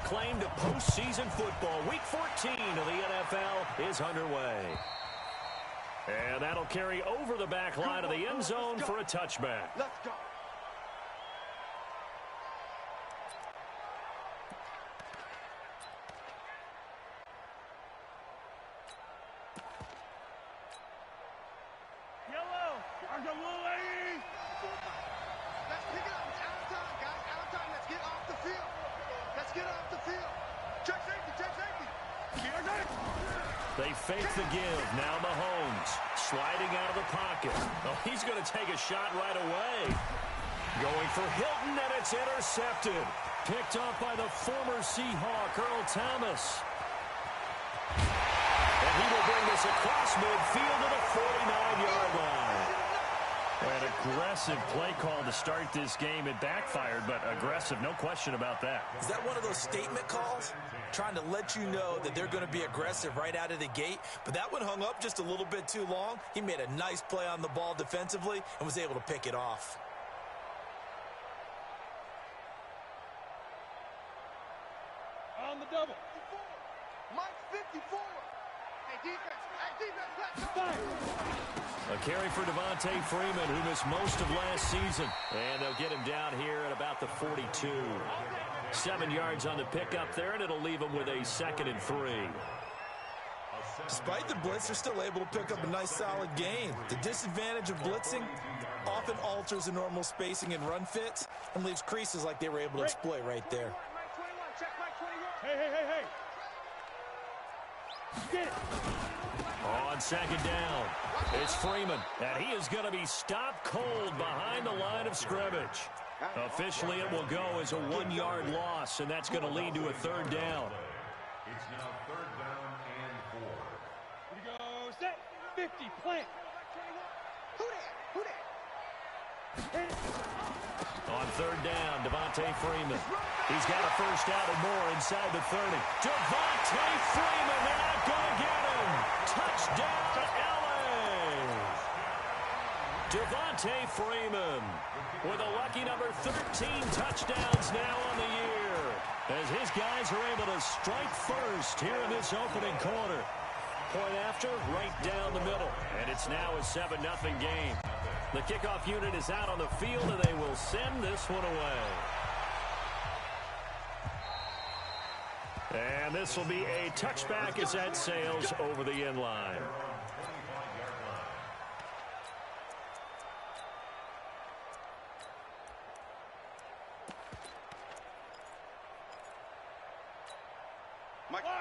claim to postseason football. Week 14 of the NFL is underway. And that'll carry over the back line of the end zone for a touchback. Let's go. They fake the give. Now Mahomes sliding out of the pocket. Oh, he's going to take a shot right away. Going for Hilton, and it's intercepted. Picked up by the former Seahawk, Earl Thomas. And he will bring this across midfield to the 49-yard line. An aggressive play call to start this game. It backfired, but aggressive, no question about that. Is that one of those statement calls? Trying to let you know that they're going to be aggressive right out of the gate, but that one hung up just a little bit too long. He made a nice play on the ball defensively and was able to pick it off. On the double. Mike 54. Hey, defense, let's go. A carry for Devontae Freeman, who missed most of last season. And they'll get him down here at about the 42. 7 yards on the pickup there, and it'll leave him with a 2nd and 3. Despite the blitz, they're still able to pick up a nice, solid gain. The disadvantage of blitzing often alters the normal spacing and run fits and leaves creases like they were able to exploit right there. Hey. Get it. On 2nd down, it's Freeman, and he is going to be stopped cold behind the line of scrimmage. Officially, it will go as a 1-yard loss, and that's going to lead to a 3rd down. It's now 3rd down and 4. Here we go. Set. 50. Plant. Who that? On 3rd down, Devontae Freeman. He's got a first down and more inside the 30. Devontae Freeman, they're not going to get him. Touchdown, L.A. Devontae Freeman with a lucky number 13 touchdowns now on the year, as his guys are able to strike first here in this opening quarter. Point after, right down the middle, and it's now a 7-0 game. The kickoff unit is out on the field, and they will send this one away. And this will be a touchback as that sails over the end line.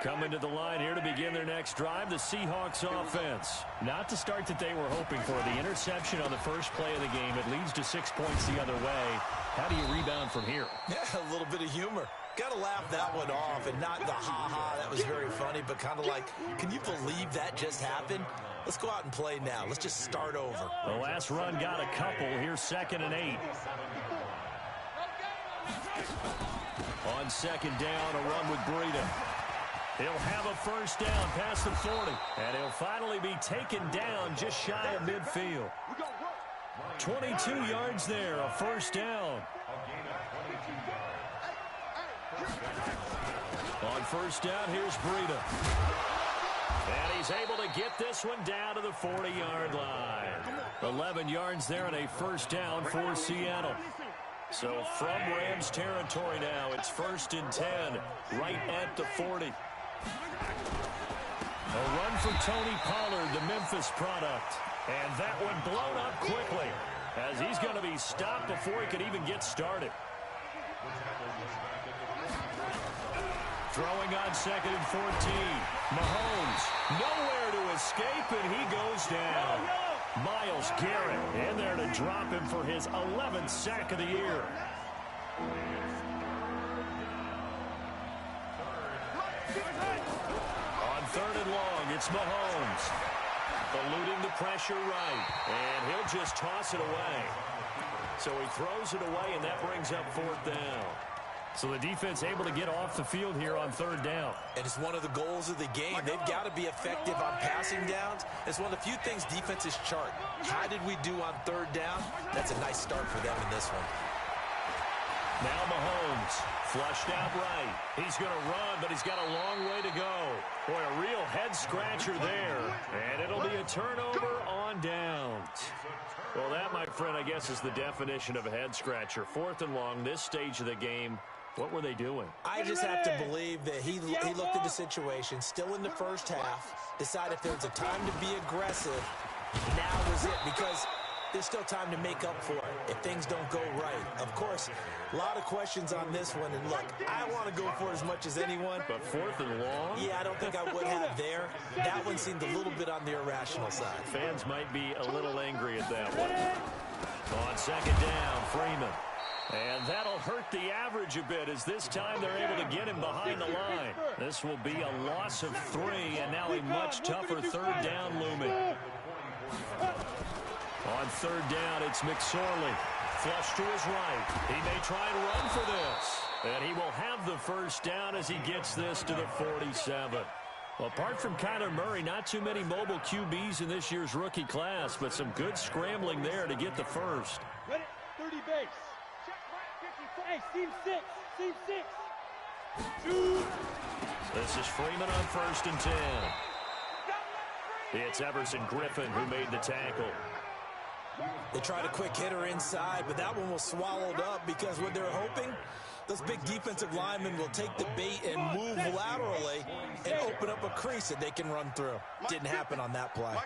Coming to the line here to begin their next drive, the Seahawks offense. Not the start that they were hoping for. The interception on the first play of the game. It leads to 6 points the other way. How do you rebound from here? Yeah, a little bit of humor. Got to laugh that one off, and not the ha-ha. That was very funny, but kind of like, can you believe that just happened? Let's go out and play now. Let's just start over. The last run got a couple. Here's 2nd and 8. On 2nd down, a run with Breida. He'll have a first down past the 40, and he'll finally be taken down just shy of midfield. 22 yards there, a first down. On first down, here's Breida. And he's able to get this one down to the 40-yard line. 11 yards there and a first down for Seattle. So from Rams territory now, it's 1st and 10, right at the 40. A run for Tony Pollard, the Memphis product. And that one blown up quickly, as he's going to be stopped before he could even get started. Throwing on 2nd and 14. Mahomes, nowhere to escape, and he goes down. Myles Garrett in there to drop him for his 11th sack of the year. On 3rd and long, it's Mahomes. Eluding the pressure right, and he'll just toss it away. So he throws it away, and that brings up 4th down. So the defense able to get off the field here on 3rd down. And it's one of the goals of the game. They've got to be effective on passing downs. It's one of the few things defenses chart. How did we do on 3rd down? That's a nice start for them in this one. Now Mahomes, flushed out right. He's going to run, but he's got a long way to go. Boy, a real head-scratcher there. And it'll be a turnover on downs. Well, that, my friend, I guess is the definition of a head-scratcher. 4th and long, this stage of the game. What were they doing? I just have to believe that he looked at the situation, still in the first half, decided if there was a time to be aggressive, now was it, because there's still time to make up for it if things don't go right. Of course, a lot of questions on this one, and look, I want to go for it as much as anyone. But 4th and long? Yeah, I don't think I would have there. That one seemed a little bit on the irrational side. Fans might be a little angry at that one. On 2nd down, Freeman. And that'll hurt the average a bit as this time they're able to get him behind the line. This will be a loss of 3, and now a much tougher 3rd down looming. On 3rd down, it's McSorley. Flush to his right. He may try and run for this. And he will have the 1st down as he gets this to the 47. Well, apart from Kyler Murray, not too many mobile QBs in this year's rookie class, but some good scrambling there to get the 1st. Ready? 30 base. Hey, seam 6. Seam 6. 2. This is Freeman on 1st and 10. It's Everson Griffin who made the tackle. They tried a quick hitter inside, but that one was swallowed up because what they're hoping, those big defensive linemen will take the bait and move laterally and open up a crease that they can run through. Didn't happen on that play.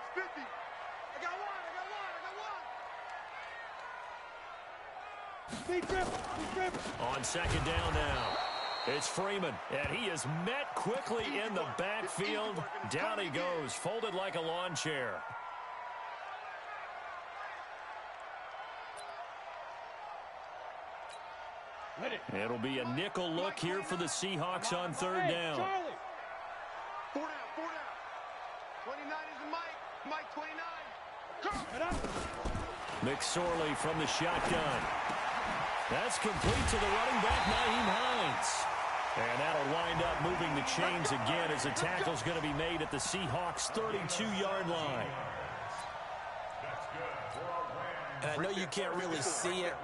On 2nd down now, it's Freeman, and he is met quickly in the backfield. Down he goes, folded like a lawn chair. It'll be a nickel look here for the Seahawks on 3rd down. 4 down. 29 is the Mike. Mike 29. McSorley from the shotgun. That's complete to the running back, Nyheim Hines. And that'll wind up moving the chains again as the tackle's going to be made at the Seahawks' 32-yard line. And I know you can't really see it,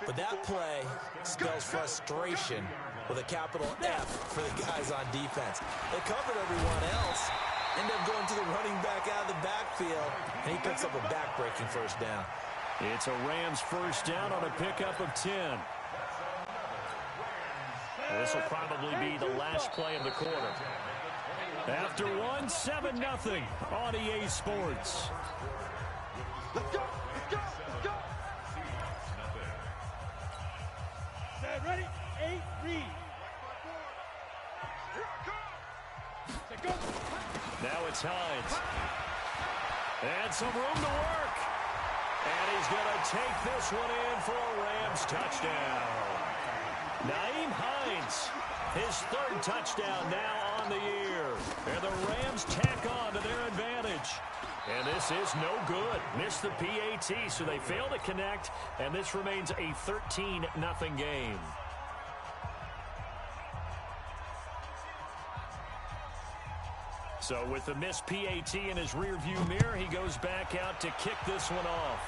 but that play spells frustration with a capital F for the guys on defense. They covered everyone else, end up going to the running back out of the backfield, and he picks up a back-breaking 1st down. It's a Rams 1st down on a pickup of 10. This will probably be the last play of the quarter. After one, 7-0 on EA Sports. Let's go. Set, ready? 8, read. Set, go. Now it's Hines. And some room to work. And he's going to take this one in for a Rams touchdown. Nyheim Hines, his 3rd touchdown now on the year. And the Rams tack on to their advantage. And this is no good. Missed the PAT, so they fail to connect. And this remains a 13-0 game. So with the missed PAT in his rearview mirror, he goes back out to kick this one off.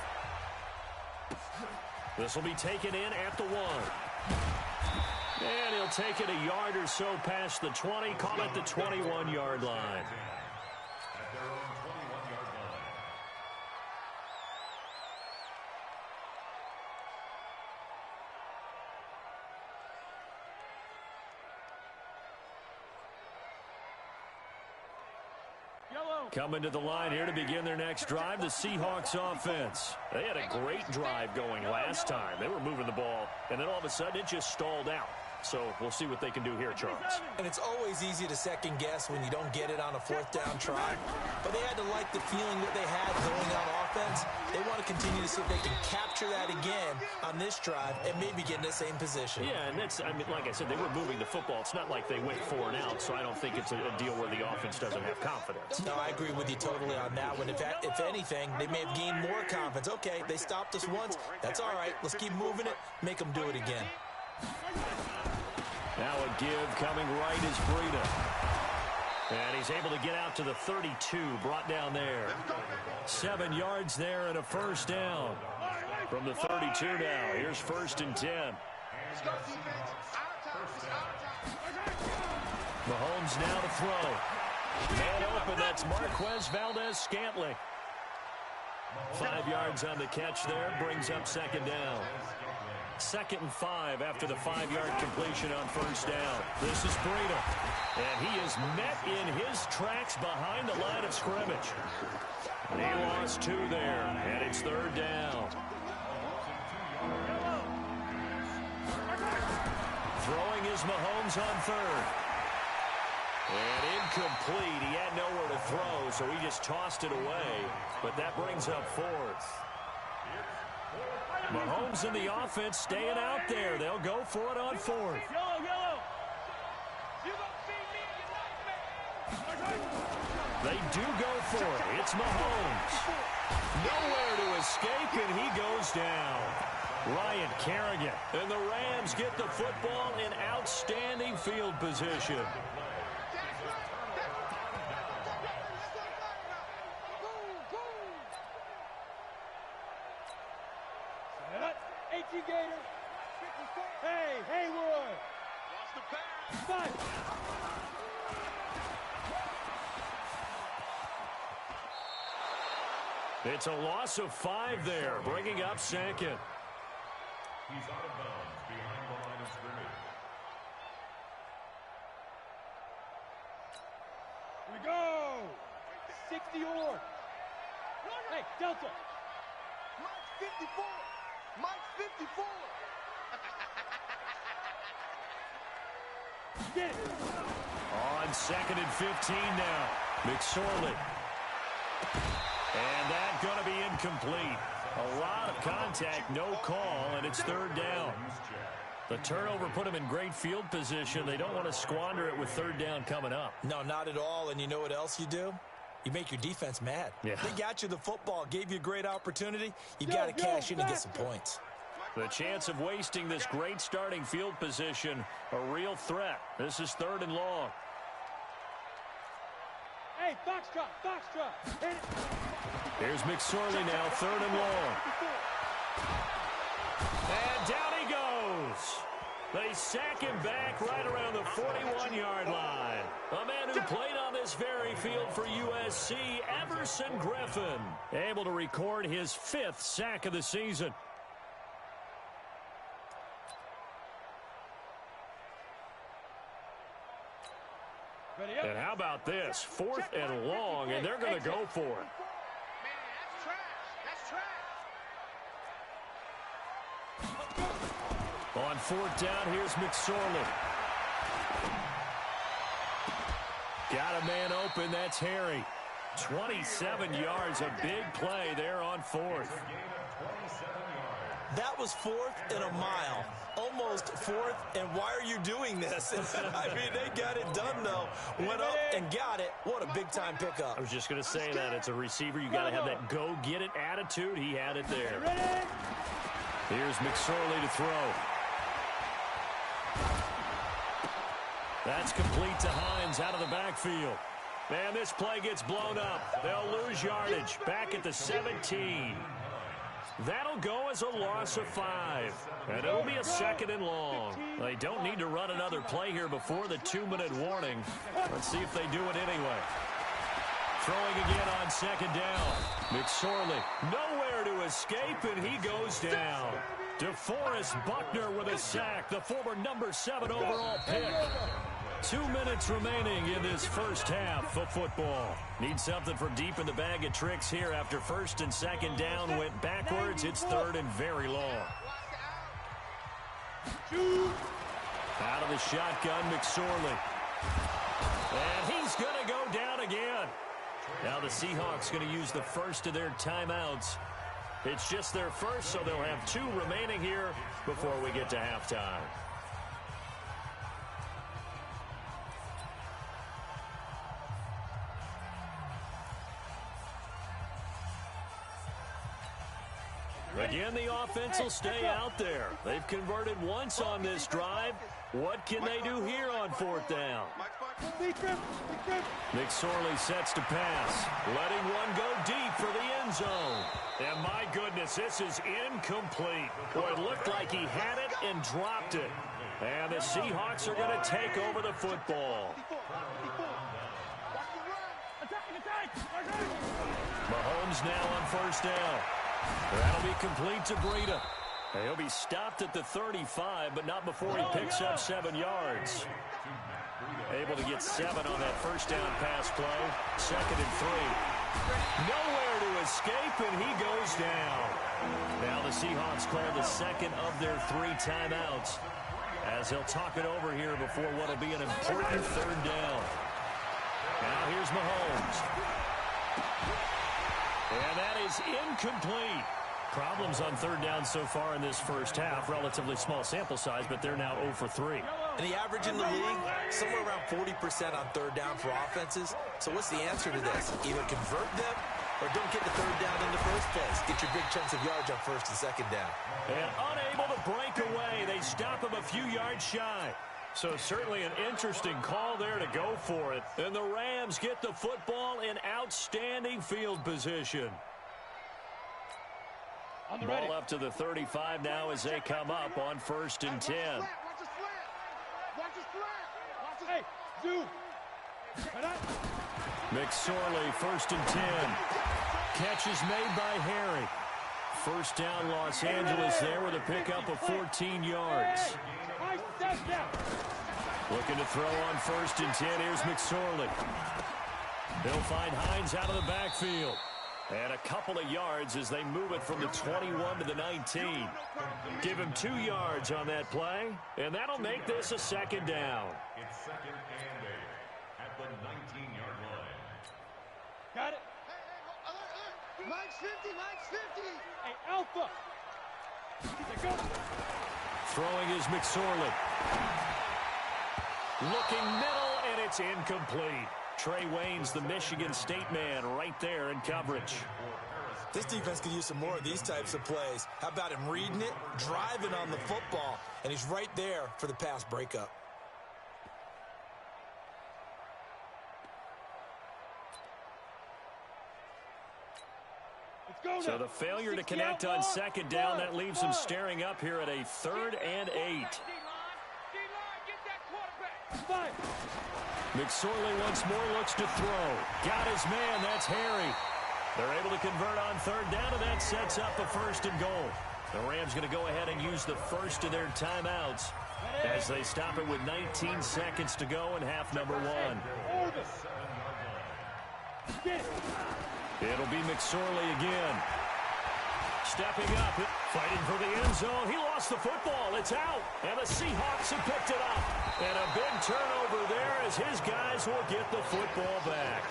This will be taken in at the 1. And he'll take it a yard or so past the 20, call it the 21-yard line. Coming to the line here to begin their next drive, the Seahawks offense. They had a great drive going last time. They were moving the ball, and then all of a sudden it just stalled out. So we'll see what they can do here, Charles. And it's always easy to second guess when you don't get it on a 4th down try. But they had to like the feeling that they had going on offense. They want to continue to see if they can capture that again on this drive and maybe get in the same position. Yeah, and that's, I mean, like I said, they were moving the football. It's not like they went 4 and out, so I don't think it's a deal where the offense doesn't have confidence. No, I agree with you totally on that one. If anything, they may have gained more confidence. Okay, they stopped us once. That's all right. Let's keep moving it. Make them do it again. Now a give coming right is Breida. And he's able to get out to the 32, brought down there. 7 yards there and a 1st down. From the 32 now, here's 1st and 10. Let's go, defense. Out of time. It's out of time. Mahomes now to throw. Man open, that's Marquez Valdez-Scantling. 5 yards on the catch there, brings up second down. 2nd and 5 after the 5-yard completion on first down. This is Breida, and he is met in his tracks behind the line of scrimmage. He lost 2 there, and it's 3rd down. Throwing is Mahomes on 3rd. And incomplete. He had nowhere to throw, so he just tossed it away. But that brings up 4th. Mahomes and the offense staying out there. They'll go for it on 4th. Yellow. They do go for it. It's Mahomes. Nowhere to escape, and he goes down. Ryan Kerrigan. And the Rams get the football in outstanding field position. 18 Gators. Hey, Haywood. Lost the pass. 5. It's a loss of 5 there, bringing up 2nd. He's out of bounds behind the line of scrimmage. Here we go. 60 or. Hey, Delta. Mike's 54. Mike's 54. Get it. On 2nd and 15 now. McSorley. And that's going to be incomplete. A lot of contact, no call, and it's 3rd down. The turnover put him in great field position. They don't want to squander it with 3rd down coming up. No, not at all. And you know what else you do? You make your defense mad. Yeah. They got you the football, gave you a great opportunity. You got to cash in and get some points. The chance of wasting this great starting field position, a real threat. This is 3rd and long. Hey, Foxtrot. Hit it. Here's McSorley now, 3rd and long. And down he goes. They sack him back right around the 41-yard line. A man who played on this very field for USC, Everson Griffin, able to record his 5th sack of the season. And how about this? 4th and long, and they're going to go for it. Man, that's trash. On 4th down, here's McSorley. Got a man open, that's Harry. 27 yards, a big play there on 4th. That was 4th and a mile. Almost 4th, and why are you doing this? I mean, they got it done, though. Went up and got it. What a big-time pickup. I was just going to say that. It's a receiver. You got to have that go-get-it attitude. He had it there. Here's McSorley to throw. That's complete to Hines out of the backfield. Man, this play gets blown up. They'll lose yardage. Back at the 17. That'll go as a loss of 5. And it'll be a 2nd and long. They don't need to run another play here before the 2-minute warning. Let's see if they do it anyway. Throwing again on 2nd down. McSorley nowhere to escape, and he goes down. DeForest Buckner with a sack, the former number 7 overall pick. 2 minutes remaining in this first half of football. Need something from deep in the bag of tricks here after 1st and 2nd down went backwards. It's 3rd and very long. Out of the shotgun, McSorley. And he's going to go down again. Now the Seahawks going to use the first of their timeouts. It's just their first, so they'll have 2 remaining here before we get to halftime. Again, the offense will stay out there. They've converted once on this drive. What can they do here on fourth down? McSorley sets to pass, letting one go deep for the end zone. And my goodness, this is incomplete. Boy, it looked like he had it and dropped it. And the Seahawks are going to take over the football. Mahomes now on first down. That'll be complete to Breida. He'll be stopped at the 35, but not before he picks up 7 yards. Able to get 7 on that first down pass play. 2nd and 3. Nowhere to escape, and he goes down. Now the Seahawks call the second of their 3 timeouts, as they'll talk it over here before what will be an important 3rd down. Now here's Mahomes. And that is incomplete. Problems on 3rd down so far in this first half. Relatively small sample size, but they're now 0 for 3. And the average in the league, somewhere around 40% on 3rd down for offenses. So what's the answer to this? Either convert them or don't get the 3rd down in the first place. Get your big chunks of yards on 1st and 2nd down. And unable to break away. They stop him a few yards shy. So certainly an interesting call there to go for it. And the Rams get the football in outstanding field position. Ball up to the 35 now as they come up on 1st and 10. McSorley, 1st and 10. Catch is made by Harry. First down, Los Angeles there with a pickup of 14 yards. Looking to throw on 1st and 10. Here's McSorley. They'll find Hines out of the backfield. And a couple of yards as they move it from the 21 to the 19. Give him 2 yards on that play, and that'll make this a 2nd down. It's 2nd and 8 at the 19-yard line. Got it. Hey, Mike's 50, Mike's 50. Hey, Alpha. Go. Throwing is McSorley. Looking middle, and it's incomplete. Trey Wayne's the Michigan State man right there in coverage. This defense could use some more of these types of plays. How about him reading it, driving on the football, and he's right there for the pass breakup. So the failure to connect on 2nd down, that leaves him staring up here at a 3rd and 8. McSorley once more looks to throw. Got his man, that's Harry. They're able to convert on 3rd down, and that sets up a 1st and goal. The Rams going to go ahead and use the first of their timeouts as they stop it with 19 seconds to go in half number 1. It'll be McSorley again. Stepping up, fighting for the end zone. He lost the football. It's out, and the Seahawks have picked it up. And a big turnover there as his guys will get the football back.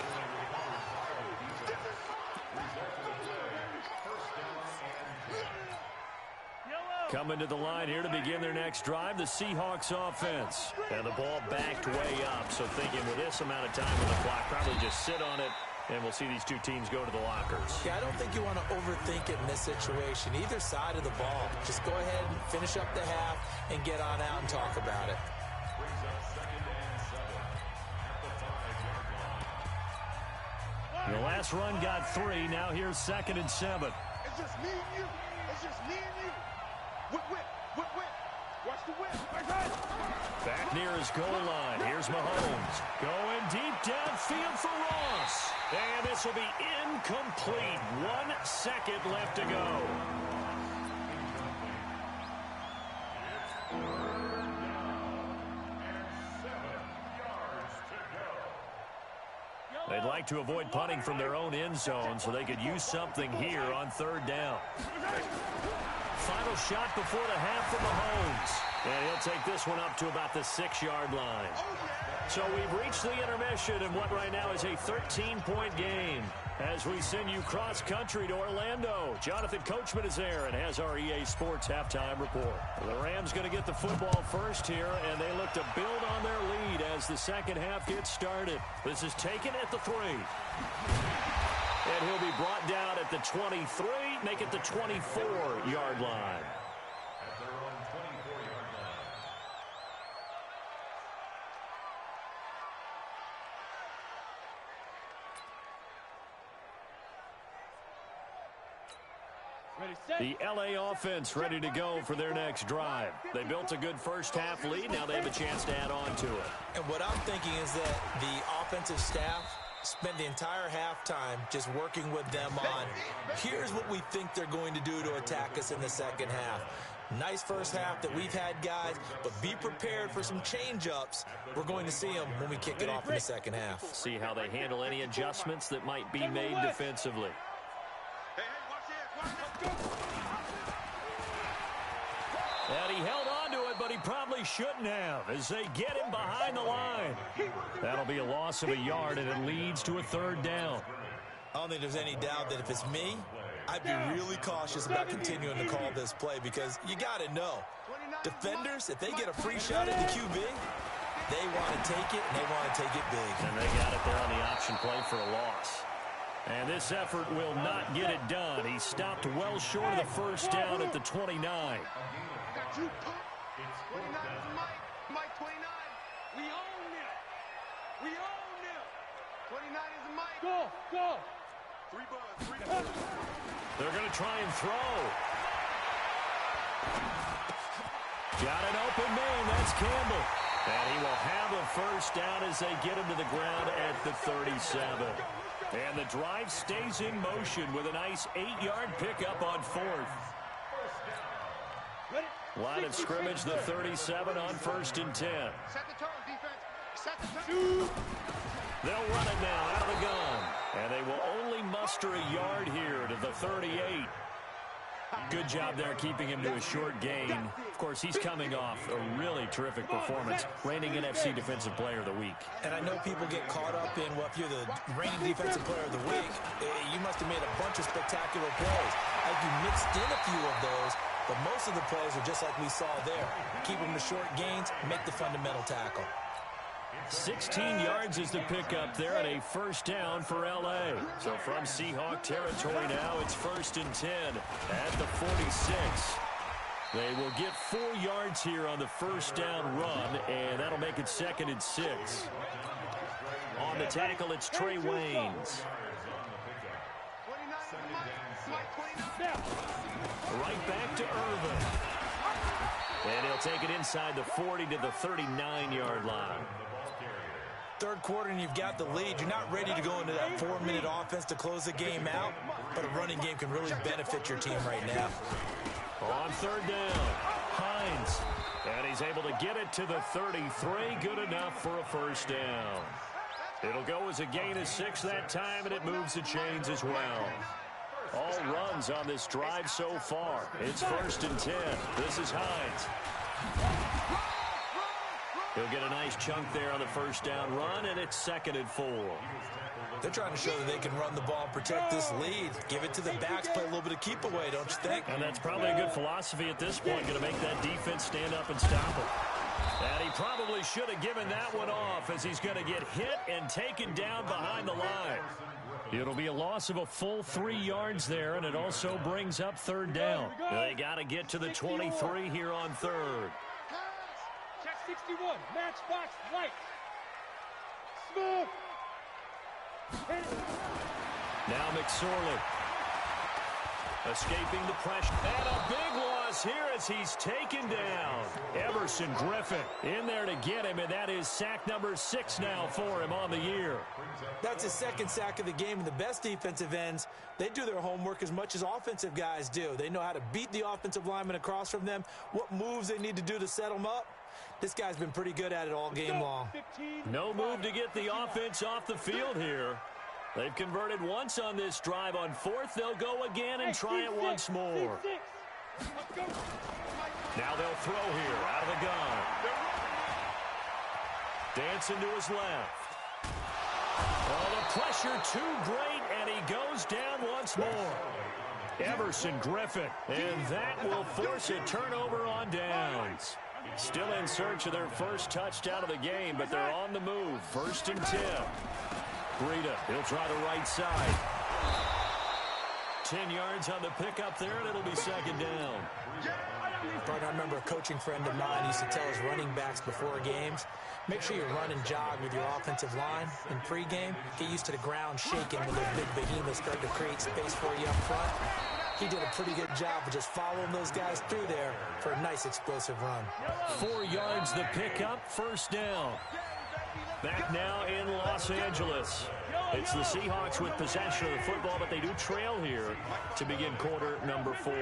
Coming to the line here to begin their next drive, the Seahawks offense. And the ball backed way up, so thinking with this amount of time on the clock, probably just sit on it, and we'll see these two teams go to the lockers. Yeah, I don't think you want to overthink it in this situation. Either side of the ball. Just go ahead and finish up the half and get on out and talk about it. The last run got 3. Now here's 2nd and 7. It's just me and you. It's just me and you. Whip, whip, whip, whip. Watch the whip. Back near his goal line. Here's Mahomes. Going deep downfield for Ross. And this will be incomplete. 1 second left to go. They'd like to avoid punting from their own end zone so they could use something here on 3rd down. Final shot before the half from Mahomes. And he'll take this one up to about the 6-yard line. So we've reached the intermission in what right now is a 13-point game. As we send you cross-country to Orlando, Jonathan Coachman is there and has our EA Sports halftime report. The Rams going to get the football first here, and they look to build on their lead as the second half gets started. This is taken at the 3. And he'll be brought down at the 23, make it the 24-yard line. The LA offense ready to go for their next drive. They built a good first-half lead. Now they have a chance to add on to it. And what I'm thinking is that the offensive staff spent the entire halftime just working with them on, here's what we think they're going to do to attack us in the second half. Nice first half that we've had, guys, but be prepared for some change-ups. We're going to see them when we kick it off in the second half. See how they handle any adjustments that might be made defensively. And he held on to it, but he probably shouldn't have as they get him behind the line. That'll be a loss of a yard, and it leads to a third down. I don't think there's any doubt that if it's me, I'd be really cautious about continuing to call this play because you got to know, defenders, if they get a free shot at the QB, they want to take it, and they want to take it big. And they got it there on the option play for a loss. And this effort will not get it done. He stopped well short of the first down at the 29. 29 is Mike 29. We own him. We own him. 29 is Mike. Go. 3 buns. They're going to try and throw. Got an open man. That's Campbell. And he will have a first down as they get him to the ground at the 37. And the drive stays in motion with a nice 8-yard pickup on fourth. Line of scrimmage, the 37 on 1st and 10. Set the tone, defense. Set the tone. They'll run it now out of the gun. And they will only muster a yard here to the 38. Good job there keeping him to a short gain. Of course, he's coming off a really terrific performance, reigning NFC Defensive Player of the Week. And I know people get caught up in, well, if you're the reigning Defensive Player of the Week, you must have made a bunch of spectacular plays. I think you mixed in a few of those, but most of the plays are just like we saw there. Keep them to short gains, make the fundamental tackle. 16 yards is the pickup there at a first down for L.A. So from Seahawk territory now, it's 1st and 10 at the 46. They will get 4 yards here on the first down run, and that'll make it 2nd and 6. On the tackle, it's Trey Waynes. Right back to Irvin. And he'll take it inside the 40 to the 39-yard line. Third quarter and you've got the lead. You're not ready to go into that 4-minute offense to close the game out, but a running game can really benefit your team right now. On 3rd down, Hines. And he's able to get it to the 33. Good enough for a first down. It'll go as a gain of 6 that time, and it moves the chains as well. All runs on this drive so far. It's 1st and 10. This is Hines. He'll get a nice chunk there on the first down run, and it's 2nd and 4. They're trying to show that they can run the ball, protect this lead, give it to the backs, play a little bit of keep away, don't you think? And that's probably a good philosophy at this point, going to make that defense stand up and stop it. And he probably should have given that one off as he's going to get hit and taken down behind the line. It'll be a loss of a full 3 yards there, and it also brings up 3rd down. They got to get to the 23 here on 3rd. Check 61. Matchbox right. Smooth. Now McSorley. Escaping the pressure. And a big loss here as he's taken down. Everson Griffin in there to get him, and that is sack number 6 now for him on the year. That's his 2nd sack of the game, and the best defensive ends, they do their homework as much as offensive guys do. They know how to beat the offensive lineman across from them, what moves they need to do to set them up. This guy's been pretty good at it all game long. No move to get the offense off the field here. They've converted once on this drive. On 4th, they'll go again and try it once more. Now they'll throw here out of the gun. Dancing to his left. Oh, the pressure too great, and he goes down once more. Everson Griffin, and that will force a turnover on downs. Still in search of their first touchdown of the game, but they're on the move. 1st and 10. Breida, he'll try the right side. 10 yards on the pickup there, and it'll be 2nd down. Partner, I remember a coaching friend of mine used to tell his running backs before games, make sure you run and jog with your offensive line in pregame. Get used to the ground shaking when those big behemoths start to create space for you up front. He did a pretty good job of just following those guys through there for a nice explosive run. 4 yards the pickup, first down. Back now in Los Angeles. It's the Seahawks with possession of the football, but they do trail here to begin quarter number 4.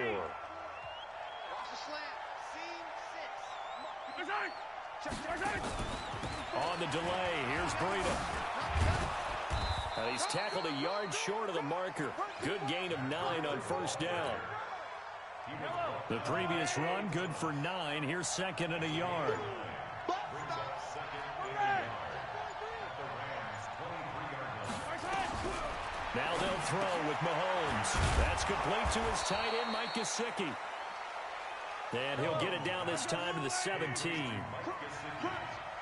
On the delay, here's Breida. And he's tackled a yard short of the marker. Good gain of 9 on first down. The previous run, good for 9. Here's second and a yard. Now they'll throw with Mahomes. That's complete to his tight end, Mike Gesicki. And he'll get it down this time to the 17.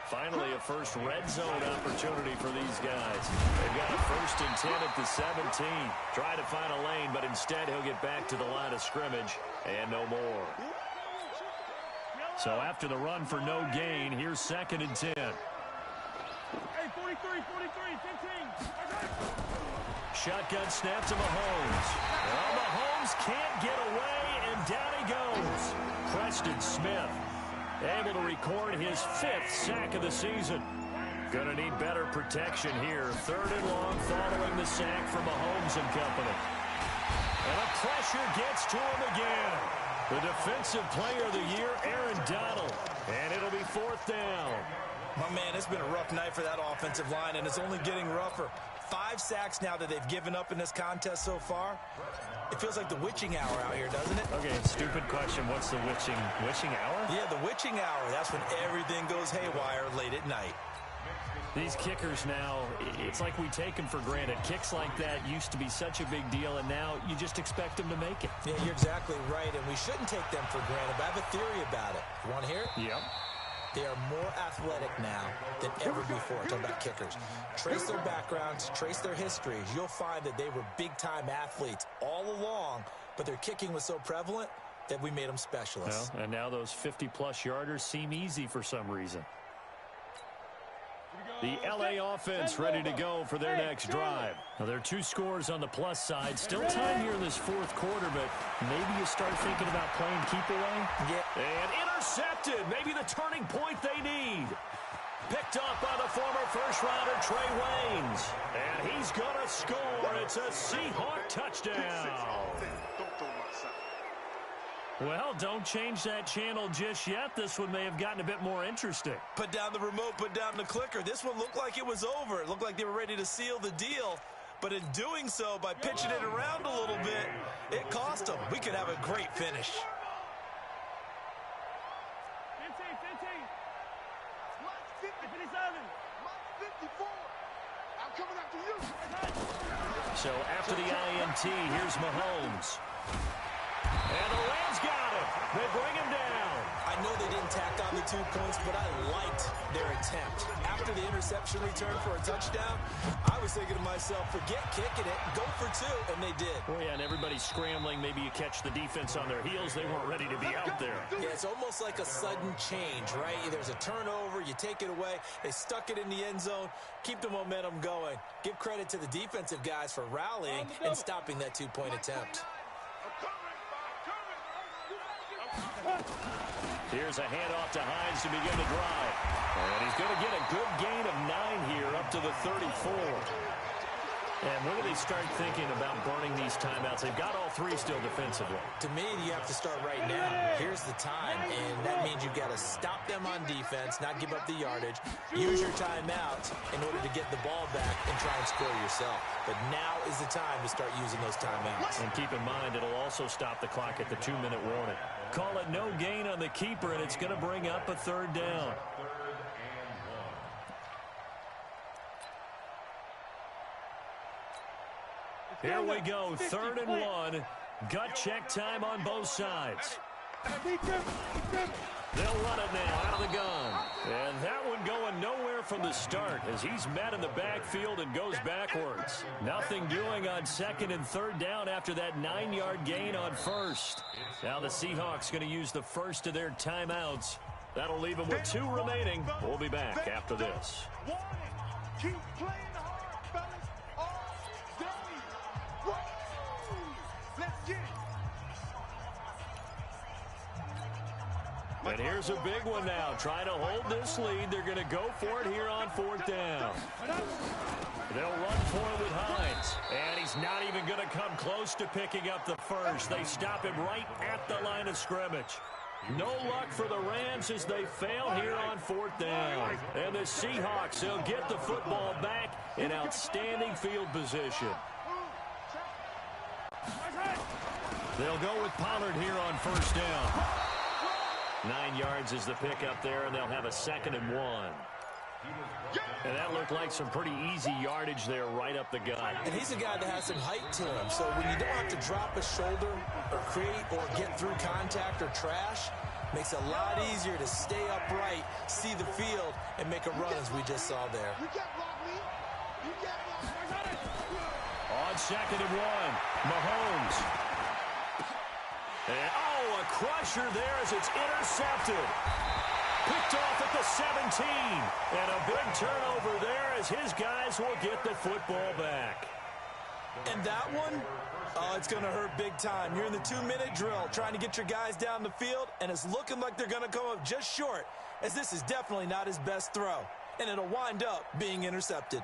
Finally, a first red zone opportunity for these guys. They've got a 1st and 10 at the 17. Try to find a lane, but instead he'll get back to the line of scrimmage and no more. So after the run for no gain, here's 2nd and 10. Hey, 43, 15. Shotgun snap to Mahomes. Well, Mahomes can't get away, and down he goes. Preston Smith able to record his 5th sack of the season. Gonna need better protection here. 3rd and long following the sack from Mahomes and company. And the pressure gets to him again. The defensive player of the year, Aaron Donald. And it'll be 4th down. My man, it's been a rough night for that offensive line, and it's only getting rougher. 5 sacks now that they've given up in this contest so far. It feels like the witching hour out here, doesn't it? Okay, stupid question. What's the witching hour? Yeah, the witching hour. That's when everything goes haywire late at night. These kickers now, it's like we take them for granted. Kicks like that used to be such a big deal, and now you just expect them to make it. Yeah, you're exactly right, and we shouldn't take them for granted, but I have a theory about it. You want to hear it? Yep. They are more athletic now than ever before. Talking about kickers. Trace their backgrounds, trace their histories. You'll find that they were big-time athletes all along, but their kicking was so prevalent that we made them specialists. Well, and now those 50-plus yarders seem easy for some reason. The L.A. offense ready to go for their next drive. Now, there are 2 scores on the plus side. Still time here in this 4th quarter, but maybe you start thinking about playing keep away. Yeah. And intercepted. Maybe the turning point they need. Picked up by the former first-rounder Trey Waynes. And he's going to score. It's a Seahawk touchdown. Well, don't change that channel just yet. This one may have gotten a bit more interesting. Put down the remote, put down the clicker. This one looked like it was over. It looked like they were ready to seal the deal. But in doing so, by pitching it around a little bit, it cost them. We could have a great finish. 54. I'm coming after you. So after the INT, here's Mahomes. And the Rams got him. They bring him down. I know they didn't tack on the 2 points, but I liked their attempt. After the interception return for a touchdown, I was thinking to myself, forget kicking it, go for 2, and they did. Oh, yeah, and everybody's scrambling. Maybe you catch the defense on their heels. They weren't ready to be out there. Yeah, it's almost like a sudden change, right? There's a turnover, you take it away. They stuck it in the end zone. Keep the momentum going. Give credit to the defensive guys for rallying and stopping that 2-point attempt. Here's a handoff to Hines to begin the drive. And he's going to get a good gain of 9 here up to the 34. And when do they start thinking about burning these timeouts? They've got all 3 still defensively. To me, you have to start right now. Here's the time, and that means you've got to stop them on defense, not give up the yardage, use your timeout in order to get the ball back and try and score yourself. But now is the time to start using those timeouts. And keep in mind, it'll also stop the clock at the 2-minute warning. Call it no gain on the keeper, and it's going to bring up a 3rd down. Here we go, 3rd and 1. Gut check time on both sides. They'll run it now out of the gun. And that one going nowhere from the start as he's met in the backfield and goes backwards. Nothing doing on 2nd and 3rd down after that 9-yard gain on 1st. Now the Seahawks going to use the first of their timeouts. That'll leave them with 2 remaining. We'll be back after this. Keep playing hard, fellas. All day. Woo! Let's get it. And here's a big one now. Trying to hold this lead. They're going to go for it here on 4th down. They'll run for it with Hines. And he's not even going to come close to picking up the first. They stop him right at the line of scrimmage. No luck for the Rams as they fail here on 4th down. And the Seahawks, they'll get the football back in outstanding field position. They'll go with Pollard here on 1st down. 9 yards is the pickup there, and they'll have a 2nd and 1. And that looked like some pretty easy yardage there right up the gut. And he's a guy that has some height to him, so when you don't have to drop a shoulder or create or get through contact or trash, makes it a lot easier to stay upright, see the field, and make a run as we just saw there. On 2nd and 1, Mahomes. And, a crusher there as it's intercepted. Picked off at the 17. And a big turnover there as his guys will get the football back. And that one, it's going to hurt big time. You're in the 2-minute drill trying to get your guys down the field, and it's looking like they're going to come up just short, as this is definitely not his best throw. And it'll wind up being intercepted.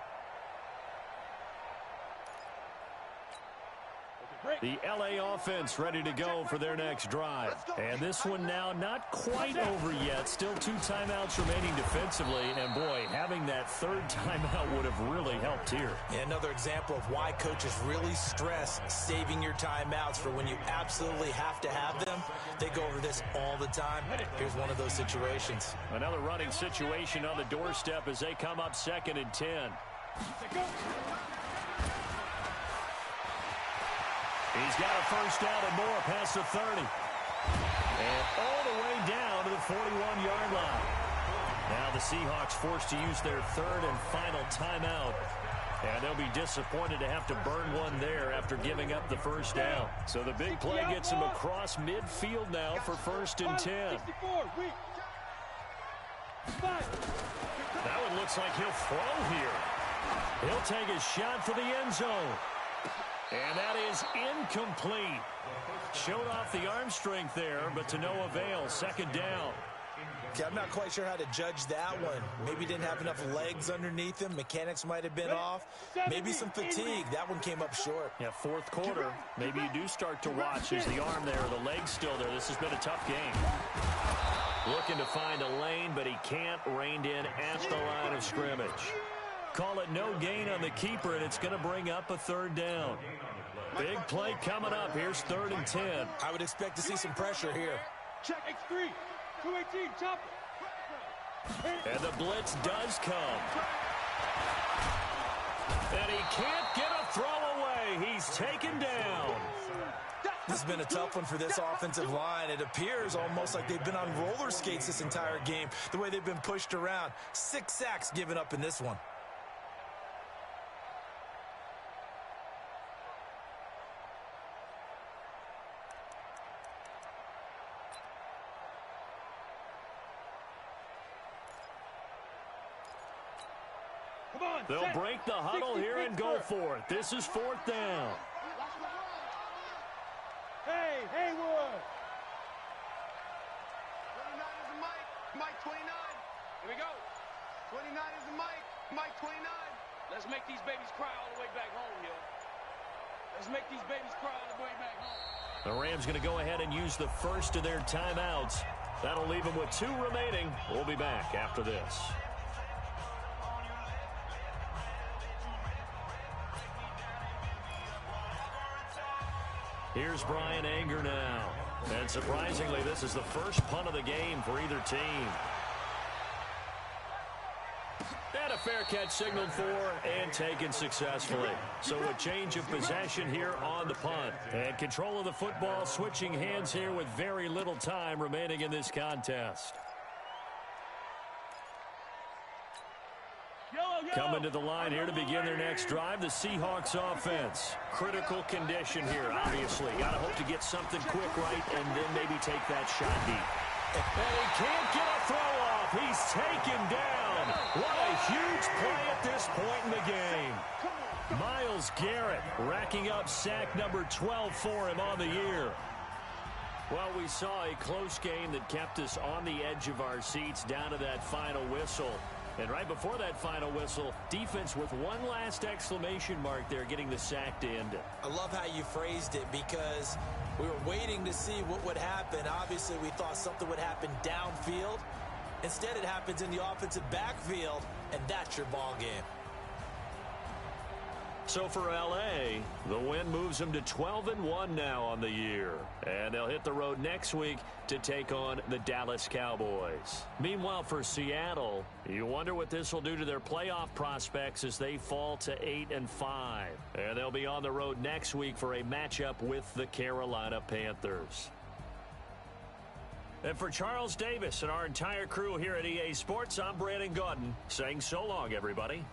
The LA offense ready to go for their next drive. And this one now not quite over yet. Still 2 timeouts remaining defensively. And, boy, having that 3rd timeout would have really helped here. And another example of why coaches really stress saving your timeouts for when you absolutely have to have them. They go over this all the time. Here's one of those situations. Another running situation on the doorstep as they come up 2nd and 10. He's got a 1st down and more past the 30. And all the way down to the 41-yard line. Now the Seahawks forced to use their 3rd and final timeout. And they'll be disappointed to have to burn one there after giving up the 1st down. So the big play gets him across midfield now for 1st and 10. That one looks like he'll throw here. He'll take a shot for the end zone. And that is incomplete. Showed off the arm strength there, but to no avail. 2nd down. Okay, I'm not quite sure how to judge that one. Maybe didn't have enough legs underneath him. Mechanics might have been off. Maybe some fatigue. That one came up short. Yeah, 4th quarter. Maybe you do start to watch. Is the arm there, the leg's still there. This has been a tough game. Looking to find a lane, but he can't. Reined in at the line of scrimmage. Call it no gain on the keeper, and it's going to bring up a 3rd down. Big play coming up. Here's 3rd and 10. I would expect to see some pressure here. Check X3, 218, chop. And the blitz does come. And he can't get a throw away. He's taken down. This has been a tough one for this offensive line. It appears almost like they've been on roller skates this entire game, the way they've been pushed around. 6 sacks given up in this one. They'll break the huddle here and go for it. This is 4th down. Hey, Haywood. 29 is the Mike. Mike 29. Here we go. 29 is the Mike. Mike 29. Let's make these babies cry all the way back home, yo. Let's make these babies cry all the way back home. The Rams going to go ahead and use the 1st of their timeouts. That'll leave them with 2 remaining. We'll be back after this. Here's Brian Anger now. And surprisingly, this is the first punt of the game for either team. And a fair catch signaled for and taken successfully. So a change of possession here on the punt. And control of the football switching hands here with very little time remaining in this contest. Coming to the line here to begin their next drive, the Seahawks offense. Critical condition here, obviously. Got to hope to get something quick right and then maybe take that shot deep. And he can't get a throw off. He's taken down. What a huge play at this point in the game. Myles Garrett racking up sack number 12 for him on the year. Well, we saw a close game that kept us on the edge of our seats down to that final whistle. And right before that final whistle, defense with one last exclamation mark there, getting the sack to end it. I love how you phrased it, because we were waiting to see what would happen. Obviously, we thought something would happen downfield. Instead, it happens in the offensive backfield, and that's your ball game. So for L.A., the win moves them to 12-1 now on the year. And they'll hit the road next week to take on the Dallas Cowboys. Meanwhile, for Seattle, you wonder what this will do to their playoff prospects as they fall to 8-5. And they'll be on the road next week for a matchup with the Carolina Panthers. And for Charles Davis and our entire crew here at EA Sports, I'm Brandon Gaudin saying so long, everybody.